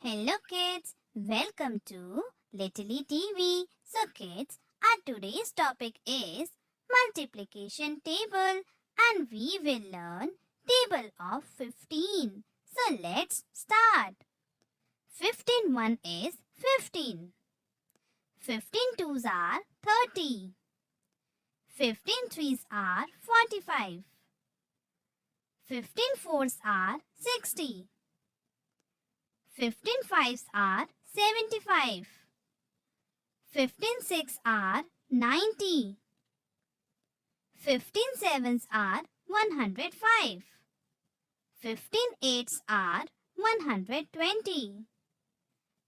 Hello kids, welcome to littleyTV. So kids, our today's topic is multiplication table and we will learn table of 15. So let's start. 15 1 is 15. 15 twos are 30. 15 threes are 45. 15 fours are 60. 15 fives are 75. 15 six are 90. 15 sevens are 105. 15 eights are 120.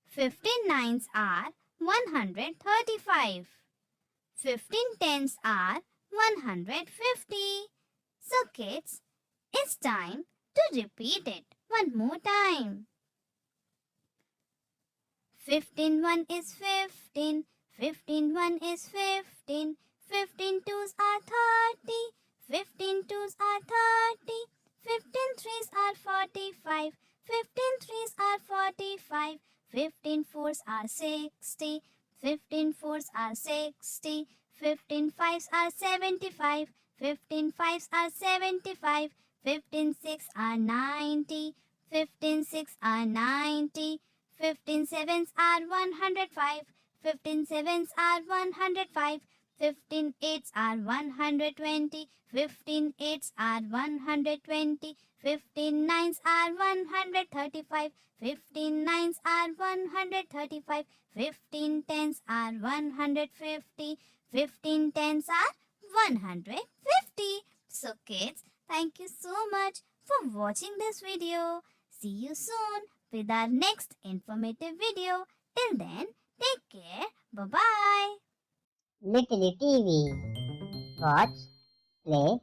15 nines are 135. 15 tens are 150. So kids, it's time to repeat it one more time. 15 1 is 15, 15 1 is 15, 15 twos are 30, 15 twos are 30, 15 threes are 45, 15 threes are 45, 15 fours are 60, 15 fours are 60, 15 fives are 75, 15 fives are 75, 15 six are 90, 15 six are 90, 15 sevens are 105, 15 sevens are 105, 15 eights are 120, 15 eights are 120, 15 nines are 135, 15 nines are 135, 15 tens are 150, 15 tens are 150. So kids, thank you so much for watching this video. See you soon with our next informative video. Till then, take care. Bye-bye. Little TV. Watch, play,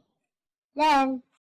learn.